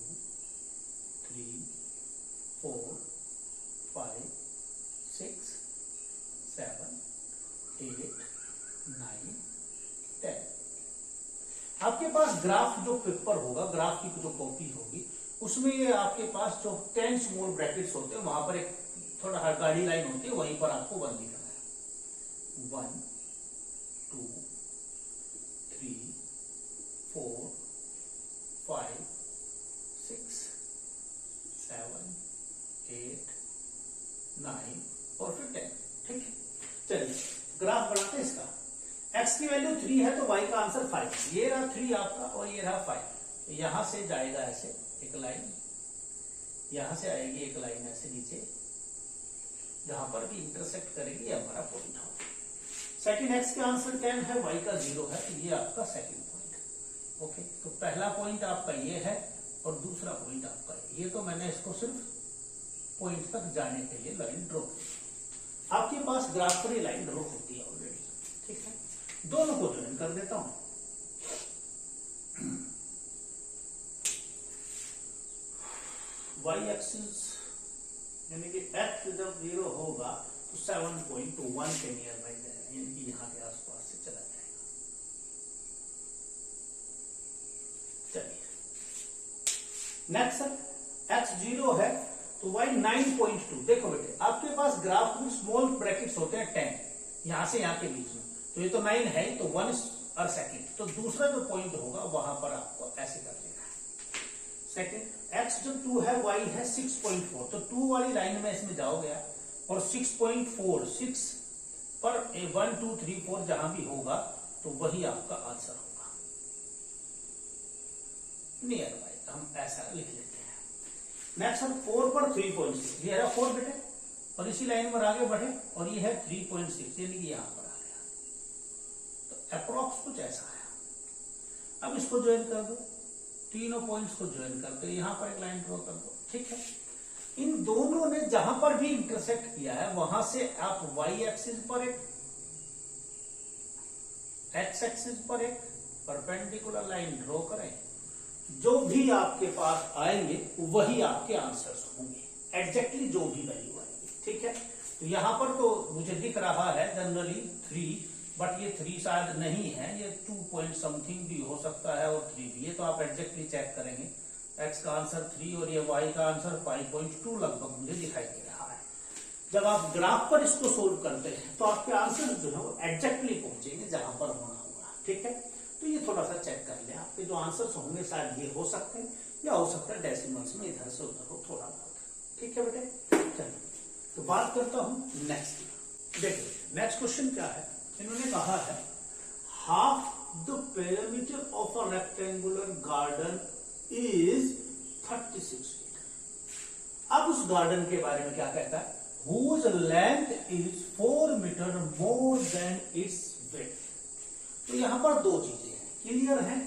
3 4 5 6 7 8 9 10। आपके पास ग्राफ जो पेपर होगा, ग्राफ की जो कॉपी होगी, उसमें ये आपके पास जो 10 स्मॉल ब्रैकेट्स होते हैं, वहां पर एक थोड़ा गाड़ी लाइन होती है, वहीं पर आपको 1 लिखना है। 1 2 3 4 5 6 7 8 9 और फिर 10। ठीक है, चलिए ग्राफ बनाते हैं इसका। x की वैल्यू 3 है तो y का आंसर 5। ये रहा 3 आपका और ये रहा 5। यहां से जाएगा ऐसे एक लाइन, यहां से आएगी एक लाइन ऐसे नीचे, जहां पर भी इंटरसेक्ट करेगी हमारा पॉइंट होगा। सेकंड x का आंसर 10 है, y का 0 है, तो ये आपका सेकंड पॉइंट। ओके, तो पहला पॉइंट आपका ये है और दूसरा पॉइंट आपका ये। तो मैंने इसको सिर्फ पॉइंट तक जाने के लिए लाइन ड्रॉ की। आपके पास ग्राफ पर लाइन ड्रॉ होती है ऑलरेडी। ठीक है, दोनों को ज्वाइन कर देता हूं। y एक्सिस यानी कि x जब 0 होगा तो 7.1 के नियर बाई जाएगा, यानी कि यहां के आसपास से चला जाएगा। चलिए नेक्स्ट x 0 है तो y 9.2। देखो बेटे, आपके पास ग्राफ में स्मॉल ब्रैकेट्स होते हैं 10, यहां से यहां के बीच में, तो ये तो 9 है, तो 1 और सेकंड, तो दूसरा जो पॉइंट होगा वहां पर आपको ऐसे कर लेना है। सेकंड x जब 2 है, y है 6.4, तो 2 वाली लाइन में इसमें जाओगे और 6.4 6 पर 1 2 3 4 जहां भी होगा तो वही आपका आंसर होगा। नियर बाय हम ऐसा लिख लेते हैं। नेक्स्ट हम 4 पर 3.6, ये है 4 बेटे, और इसी लाइन पर आगे बढ़े और ये है 3.6, यानी कि यहां पर आ गया, तो अप्रोक्स कुछ ऐसा है। अब इसको ज्वाइन कर दो, तीनों पॉइंट्स को ज्वाइन कर दो, यहां पर एक लाइन ड्रॉ कर दो। ठीक है, इन दोनों ने जहां पर भी इंटरसेक्ट किया है वहां से आप y एक्सिस पर एक, x एक्सिस पर एक परपेंडिकुलर लाइन ड्रॉ करें। जो भी आपके पास आएंगे वही आपके आंसर्स होंगे, एग्जैक्टली जो भी वैल्यू आएगी। ठीक है, तो यहां पर तो मुझे दिख रहा है जनरली 3, बट ये 3 शायद नहीं है, ये 2 पॉइंट समथिंग भी हो सकता है और 3 भी, ये तो आप एग्जैक्टली चेक करेंगे। x का आंसर 3 और ये y का आंसर 5.2 लगभग मुझे दिखाई दे रहा है। जब आप ग्राफ पर इसको सोल्व करते हैं तो आपके आंसर जो है वो एग्जैक्टली पहुंचेंगे जहां पर होना होगा। ठीक है, तो ये थोड़ा सा चेक कर लें, आपके जो आंसर्स होंगे शायद ये हो सकते हैं या हो सकता है डेसिमल्स में इधर से उधर हो थोड़ा बहुत। ठीक है बेटे, चलिए तो बात करता हूं नेक्स्ट। देखिए नेक्स्ट क्वेश्चन क्या है, इन्होंने कहा है half the perimeter of a rectangular garden is 36 metre. अब उस गार्डन के बारे में क्या कहता है, whose length is 4 metre more than its width. तो यहां पर दो चीजें हैं, क्लियर है,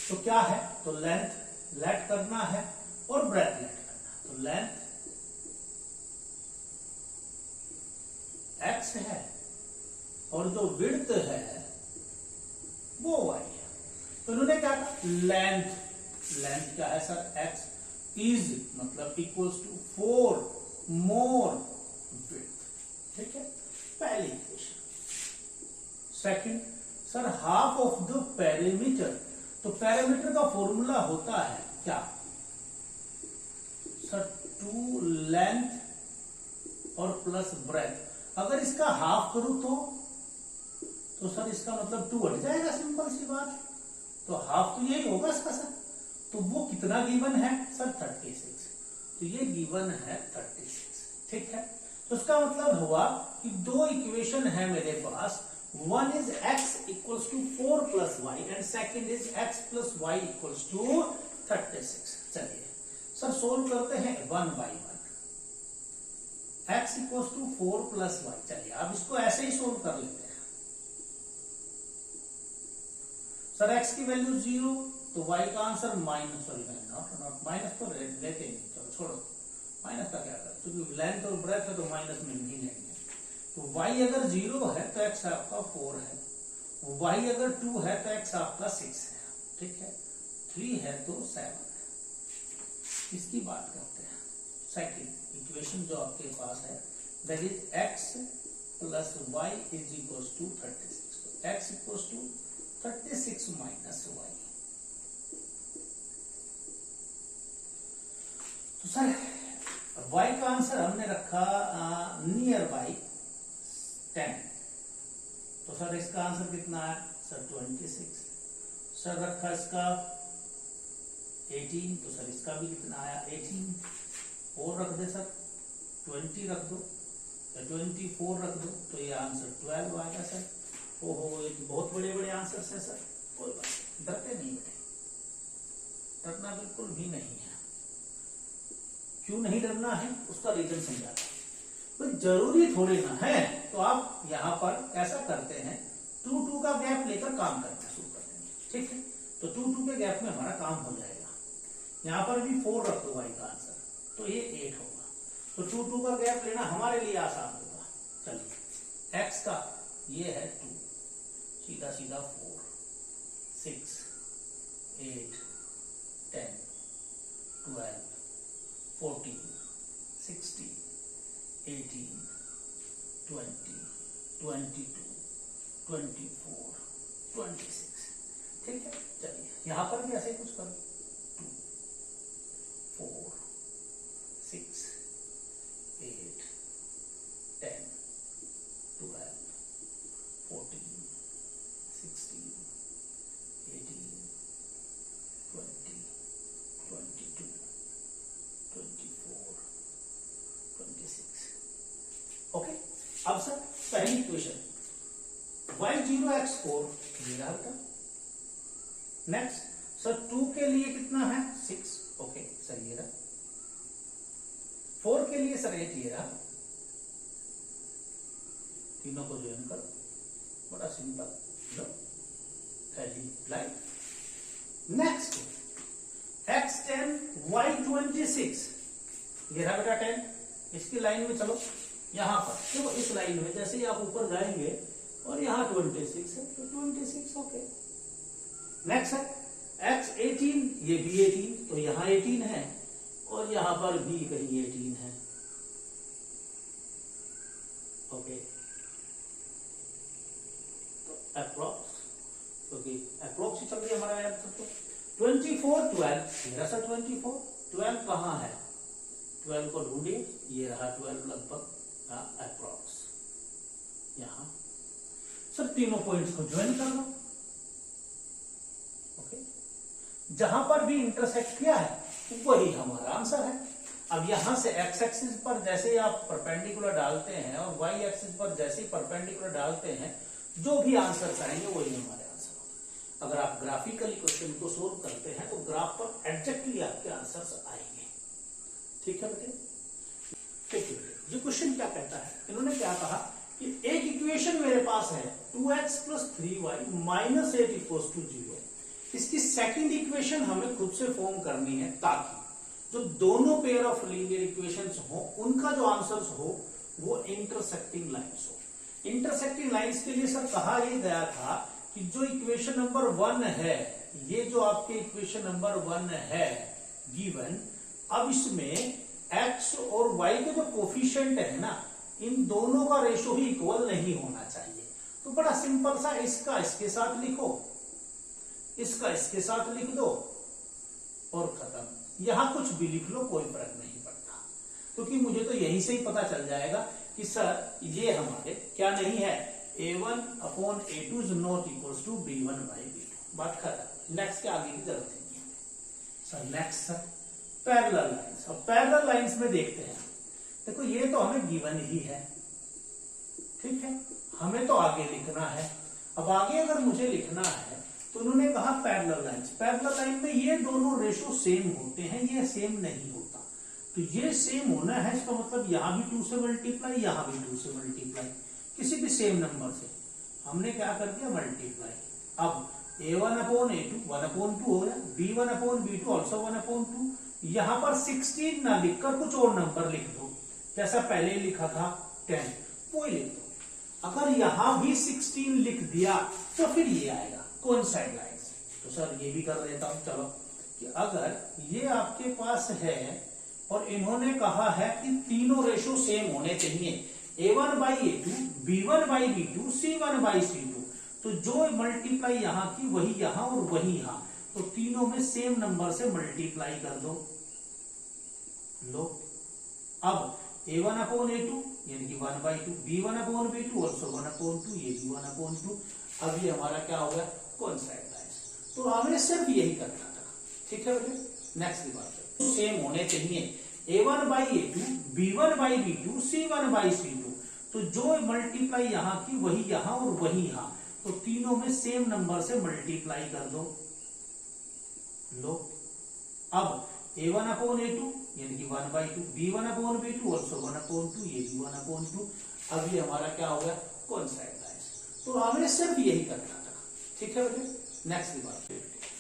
तो क्या है, तो लेंथ लेट करना है और ब्रेथ लेट करना। तो लेंथ x है और जो विड्थ है वो y है। तो उन्होंने क्या कहा, लेंथ क्या है सर, x इज मतलब इक्वल्स टू 4 मोर विड्थ। ठीक है, पहली equation. Second sir half of the perimeter, तो पेरीमीटर का फॉर्मूला होता है क्या सर, 2 लेंथ और प्लस ब्रेथ। अगर इसका हाफ करूं तो सर इसका मतलब 2 हट जाएगा, सिंपल सी बात। तो हाफ तो यही होगा इसका सर, तो वो कितना गिवन है सर 36, तो ये गिवन है 36। ठीक है, तो इसका मतलब हुआ कि दो इक्वेशन है मेरे पास, one is x equals to 4 plus y and second is x plus y equals to 36। चलिए सर सोल्व करते हैं 1 by 1। x equals to 4 plus y, चलिए अब इसको ऐसे ही सोल्व कर लेते हैं। सर x की वैल्यू 0, तो y का answer minus, sorry not minus तो लेते नहीं, चलो छोड़ो माइनस का क्या करें, क्योंकि लेंथ और ब्रेथ है तो माइनस में नहीं लेंगे। तो y अगर 0 है तो x आपका 4 है, y अगर 2 है तो x आपका 6 है। ठीक है, 3 है तो 7 है। इसकी बात करते हैं। सेकंड इक्वेशन जो आपके पास है that is x plus y is equal to 36। तो x equal to 36 minus y। तो सर y का आंसर हमने रखा नियर बाई 10। तो सर इसका आंसर कितना है सर 26। सर रखा इसका 18, तो सर इसका भी कितना आया 18। और रख दे सर 20 रख दो या 24 रख दो तो ये आंसर 12 आएगा सर। ओहो ये तो बहुत बड़े बड़े आंसर है सर। कोई बात नहीं, डरते नहीं बेटे, डरना बिल्कुल भी नहीं है। क्यों नहीं डरना है उसका रीजन समझाता हूं। तो जरूरी थोड़ी ना है। तो आप यहाँ पर ऐसा करते हैं 2 का गैप लेकर काम करना शुरू कर देंगे, ठीक है। तो 2 के गैप में हमारा काम हो जाएगा। यहाँ पर भी 4 रख दो y का आंसर तो ये 8 होगा। तो 2 का गैप लेना हमारे लिए आसान होगा। चलिए x का ये है 2, सीधा सीधा 4, 6, 8, 10, 12, 14, 16, 18, 20, 22, 24, 26, ठीक है। चलिए यहां पर भी ऐसे कुछ करो 2, 4, 6, 8, 10, 12, 14, 16, 18, 20, 22, 24, 26। ओके। अब सर पहली इक्वेशन y0 x4 ये रहा बेटा। नेक्स्ट सर 2 के लिए कितना है 6, ओके सर ये रहा। 4 के लिए सर 8 ये रहा। तीनों को ज्वाइन करो, बड़ा सिंपल, लो लाइक। नेक्स्ट x10 y26 ये रहा बेटा 10। इसकी लाइन में चलो, यहां पर देखो इस लाइन में जैसे ही आप ऊपर जाएंगे और यहां 26 है तो 26 ओके। नेक्स्ट है x18 ये भी 18 तो यहां 18 है और यहां पर भी कहीं 18 है, ओके। तो अप्रोक्स क्योंकि अप्रोक्स ही चल रही है हमारा आंसर। तो 24 12 मेरा सर 24 12 कहां है 12 को ढूंढिए, ये रहा 12 लगभग अप्रोक्स यहां। सर तीनों पॉइंट्स को ज्वाइन कर लो, ओके। जहां पर भी इंटरसेक्ट किया है वही हमारा आंसर है। अब यहां से एक्स एक्सिस पर जैसे ही आप परपेंडिकुलर डालते हैं और वाई एक्सिस पर जैसे ही परपेंडिकुलर डालते हैं जो भी आंसर आएंगे वही हमारे आंसर होंगे। अगर आप ग्राफिकली क्वेश्चन को सोल्व करते हैं तो ग्राफ पर एग्जैक्टली आपके आंसर्स आएंगे, ठीक है बेटे। ठीक है, ये क्वेश्चन क्या कहता है, इन्होंने क्या कहा कि एक इक्वेशन मेरे पास है 2x plus 3y minus 8 equals to 0। इसकी सेकंड इक्वेशन हमें खुद से फॉर्म करनी है ताकि जो दोनों पेयर ऑफ लीनियर इक्वेशंस हो उनका जो आंसर्स हो वो इंटरसेक्टिंग लाइंस हो। इंटरसेक्टिंग लाइंस के लिए सर कहा यह गया था कि जो इक्वेशन नंबर 1 है, ये जो आपके इक्वेशन नंबर 1 है गिवन, अब इसमें x और y के जो कोफिशिएंट है ना, इन दोनों का रेशो ही इक्वल नहीं होना चाहिए। तो बड़ा सिंपल सा, इसका इसके साथ लिखो, इसका इसके साथ लिख दो और खत्म। यहां कुछ भी लिख लो कोई फर्क नहीं पड़ता, क्योंकि मुझे तो यहीं से ही पता चल जाएगा कि सर ये हमारे क्या नहीं है, a1/a2 is not equal to b1/b2। बात खत्म। नेक्स्ट के आगे की जरूरत नहीं है sir. Next sir parallel lines. अब पैरेलल लाइंस में देखते हैं, देखो ये तो हमें गिवन ही है, ठीक है, हमें तो आगे लिखना है। अब आगे अगर मुझे लिखना है तो उन्होंने कहा पैरेलल लाइंस। पैरेलल लाइन में ये दोनों रेशो सेम होते हैं, ये सेम नहीं होता। तो ये सेम होना है, इसका मतलब यहां भी 2 से मल्टीप्लाई, यहां भी 2 से मल्टीप्लाई, किसी भी सेम नंबर से हमने क्या कर दिया मल्टीप्लाई। अब a1/a2 1/2 हो गया, b1/b2 ऑल्सो 1/2। यहां पर 16 ना लिखकर कुछ और नंबर लिख दो, जैसा पहले लिखा था 10, वो लिख दो। अगर यहां भी 16 लिख दिया तो फिर ये आएगा कोइंसाइड लाइंस। तो सर ये भी कर देता हूं, चलो कि अगर ये आपके पास है और इन्होंने कहा है कि तीनों रेशो सेम होने चाहिए, A1/A2, B1/B2, C1/C2, तो जो मल्टीप्लाई यहां की वही यहां और वही यहां, तो तीनों में सेम नंबर से मल्टीप्लाई कर दो। लो अब A1/A2 यानी कि 1/2, B1/B2 ऑल्सो 1/2, ये भी 1/2। अब ये हमारा क्या हो गया, कोइंसाइड। तो हमें सिर्फ यही करना था, ठीक है बेटे। नेक्स्ट की बात है, सेम होने चाहिए A1/A2, B1/B2, C1/C2, तो जो मल्टीप्लाई यहां की वही यहां और वही यहां, तो तीनों में सेम नंबर से मल्टीप्लाई कर दो। लो अब A1/A2 यानी कि 1/2, B1/B2 ऑल्सो 1/2, ये भी 1/2। अब ये हमारा क्या हो गया, कोइंसाइड। तो हमें सिर्फ यही करना था, ठीक है बेटे। नेक्स्ट की बात,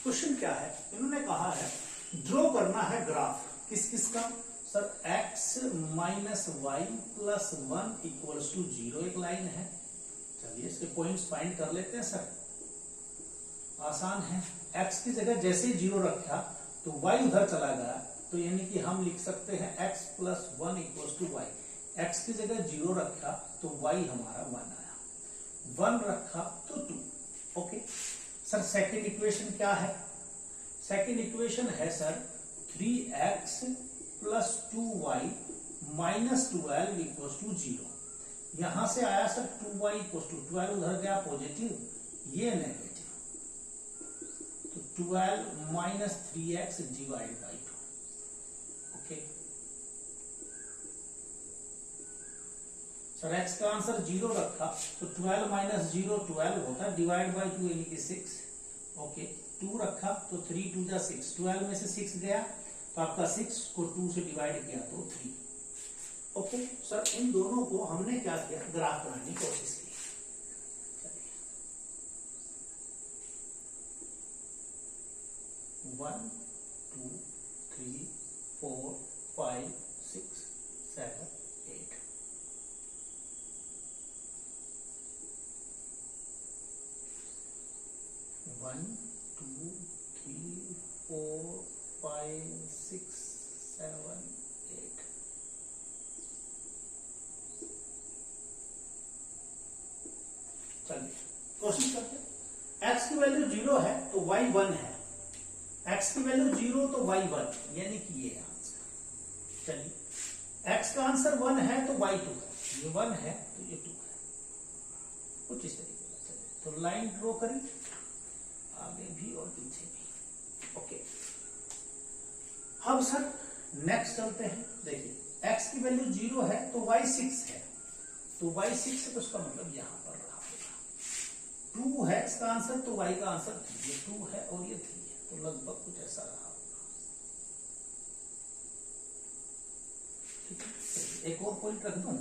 क्वेश्चन क्या है, इन्होंने कहा है ड्रॉ करना है ग्राफ किस किस का, sir x minus y plus 1 equals to 0 एक लाइन है। चलिए इसके पॉइंट्स फाइंड कर लेते हैं सर, आसान है। x की जगह जैसे 0 रखा तो y उधर चला गया, तो यानी कि हम लिख सकते हैं x plus 1 equals to y. x की जगह 0 रखा तो y हमारा 1 आया, 1 रखा तो 2। ओके सर, सेकंड इक्वेशन क्या है, सेकंड इक्वेशन है sir 3x plus 2y minus 12 equals to 0। यहां से आया सर 2y इक्वल्स टू 12, उधर गया पॉजिटिव, ये नेगेटिव, तो 12 minus 3x divide by 2। Okay sir, x का आंसर 0 रखा तो 12 माइनस 0 12 होता है, डिवाइड बाई 2 यानी कि 6। ओके 2 रखा तो 3 2 जा 6, 12 में से 6 गया तो आपका 6 को 2 से डिवाइड किया तो 3। ओके सर, इन दोनों को हमने क्या किया, ग्राफ बनाने की कोशिश की। 1 2 3 4 5 6 7 8। वन 2 3 4 5 6 7 8। चलिए कोशिश करते हैं। x की वैल्यू 0 है तो y 1 है, x की वैल्यू 0 तो y 1, यानी कि ये आंसर। चलिए x का आंसर 1 है तो y 2 है, ये 1 है तो ये 2 है, कुछ इस तरीके से। चलिए तो लाइन ड्रॉ करें, आगे भी और पीछे भी। ओके अब सर नेक्स्ट चलते हैं। देखिए x की वैल्यू 0 है तो y 6 है, तो y 6 है तो उसका मतलब यहां पर रहा होगा। 2 है इसका आंसर तो y का आंसर 3, ये 2 है और ये 3 है, तो लगभग कुछ ऐसा रहा होगा। ठीक है, एक और पॉइंट रख दूं,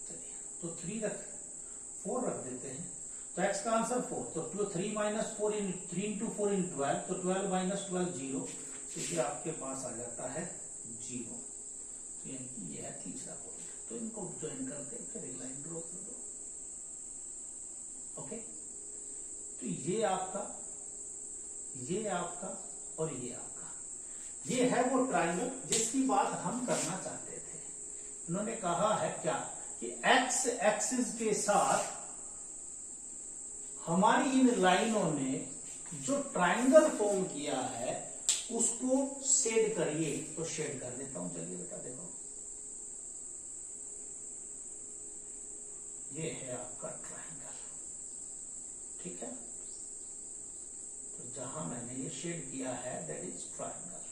चलिए तो 3 रख 4 रख देते हैं, तो x का आंसर 4, तो 3 माइनस 4 इन 3 इंटू 4 इन 12, तो 12 माइनस 12 0, तो ये आपके पास आ जाता है 0। तो ये है तीसरा पॉइंट, तो इनको ज्वाइन करते हैं, फिर एक लाइन ड्रॉ कर दो। ओके तो ये आपका और ये आपका, ये है वो ट्रायंगल जिसकी बात हम करना चाहते थे। उन्होंने कहा है क्या कि x एक्सिस के साथ हमारी इन लाइनों ने जो ट्रायंगल फॉर्म किया है उसको शेड करिए, तो शेड कर देता हूं। चलिए बेटा देखो, ये है आपका ट्रायंगल, ठीक है। तो जहां मैंने ये शेड किया है दैट इज ट्रायंगल।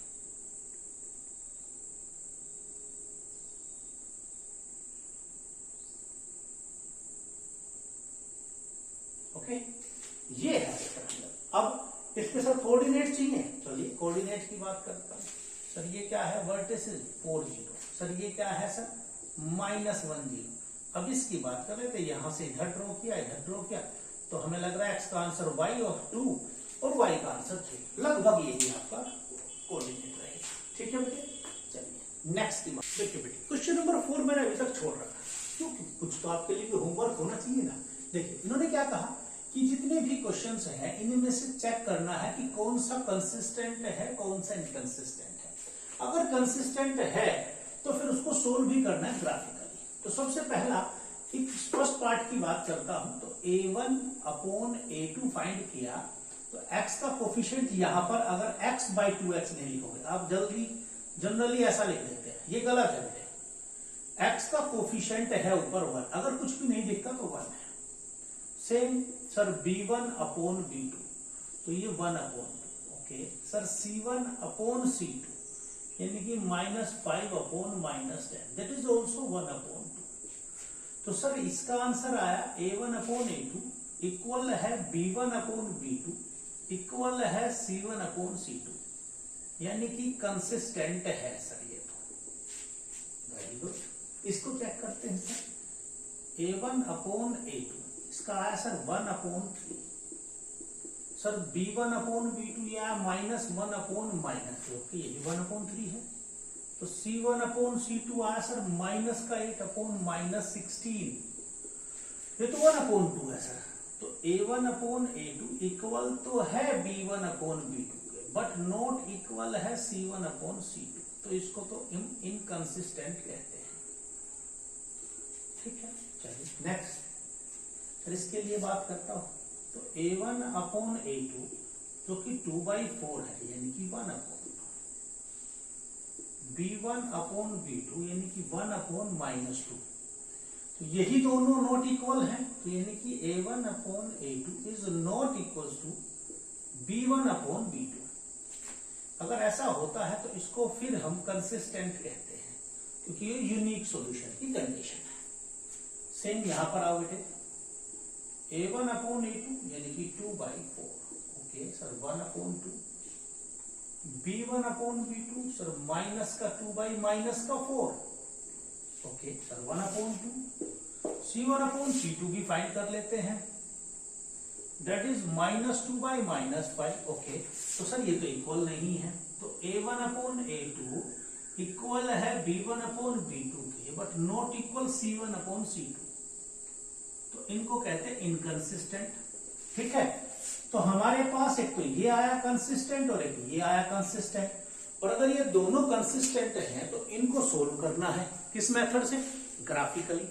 ओके ये है ट्रायंगल। अब इसके साथ कोऑर्डिनेट चाहिए, चलिए कोऑर्डिनेट की बात करता हूं। सर ये क्या है, वर्टिसेस 4 0, सर ये क्या है सर -1 0। अब इसकी बात कर रहे थे, यहां से इधर ड्रॉ किया, इधर ड्रॉ किया, तो हमें लग रहा है x का आंसर y और 2 और y का आंसर 3, लगभग यही आपका कोऑर्डिनेट रहेगा। ठीक है बेटे, चलिए नेक्स्ट की बात। देखिए बेटे क्वेश्चन नंबर 4 मैंने अभी तक छोड़ रखा, क्योंकि कुछ तो आपके लिए भी होमवर्क होना चाहिए ना। देखिए इन्होंने क्या कहा कि जितने भी क्वेश्चंस हैं इनमें से चेक करना है कि कौन सा कंसिस्टेंट है, कौन सा इनकंसिस्टेंट है। अगर कंसिस्टेंट है तो फिर उसको सोल्व भी करना है ग्राफिकली। तो सबसे पहला एक फर्स्ट पार्ट की बात करता हूं। तो a1 अपॉन a2 फाइंड किया, तो x का कोफिशिएंट यहां पर अगर x बाई 2x नहीं लिखोगे, आप जल्दी जनरली ऐसा लिख देते हैं, ये गलत है बेटे। x का कोफिशिएंट है ऊपर 1, अगर कुछ भी नहीं दिखता तो 1 है। Same sir b1 upon b2, तो ये 1 upon 2। Okay sir c1 upon c2 यानी कि -5 upon -10, that is also 1 upon 2। तो सर इसका आंसर आया a1 अपॉन a2 इक्वल है b1 अपॉन b2 इक्वल है c1 अपॉन c2, यानी कि कंसिस्टेंट है सर ये। तो वेरी गुड, इसको चेक करते हैं सर। a1 अपॉन a2 इसका आया sir 1 upon 3। Sir b1 upon b2 ये आया -1 अपॉन -3, ओके ये भी 1 अपॉन 3 है। तो c1 अपॉन c2 आया सर -8 अपॉन -16, ये तो 1 अपॉन 2 है सर। तो a1 अपॉन a2 इक्वल तो है b1 अपॉन b2 के, बट नॉट इक्वल है c1 अपॉन c2, तो इसको तो इनकंसिस्टेंट कहते हैं। ठीक है, चलिए नेक्स्ट सर इसके लिए बात करता हूं। तो a1 अपॉन a2 जो कि 2/4 है यानी कि 1 अपॉन b1 अपॉन b2 यानी कि 1 अपॉन -2, तो यही दोनों नॉट इक्वल हैं, तो यानी कि a1 upon a2 is not equal to b1 upon b2। अगर ऐसा होता है तो इसको फिर हम कंसिस्टेंट कहते हैं, क्योंकि ये यूनिक सॉल्यूशन की कंडीशन है। सेम यहां पर आओ बेटे, a1 अपॉन a2 यानी कि 2/4, okay sir 1 upon 2, b1 upon b2 sir minus का 2/-4, okay sir 1 upon 2, c1 upon c2 भी फाइंड कर लेते हैं, दैट इज -2/-5, ओके। तो सर ये तो इक्वल नहीं है, तो a1 अपॉन a2 इक्वल है b1 अपॉन b2 के, but not equal c1 upon c2, तो इनको कहते हैं इनकंसिस्टेंट। ठीक है, तो हमारे पास एक तो ये आया कंसिस्टेंट और एक ये आया कंसिस्टेंट, और अगर ये दोनों कंसिस्टेंट हैं तो इनको सोल्व करना है किस मेथड से, ग्राफिकली।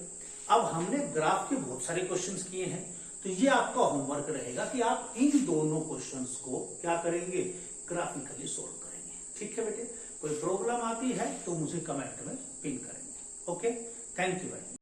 अब हमने ग्राफ के बहुत सारे क्वेश्चंस किए हैं, तो ये आपका होमवर्क रहेगा कि आप इन दोनों क्वेश्चंस को क्या करेंगे, ग्राफिकली सोल्व करेंगे। ठीक है बेटे, कोई प्रॉब्लम आती है तो मुझे कमेंट में पिन करेंगे। ओके, थैंक यू भाई।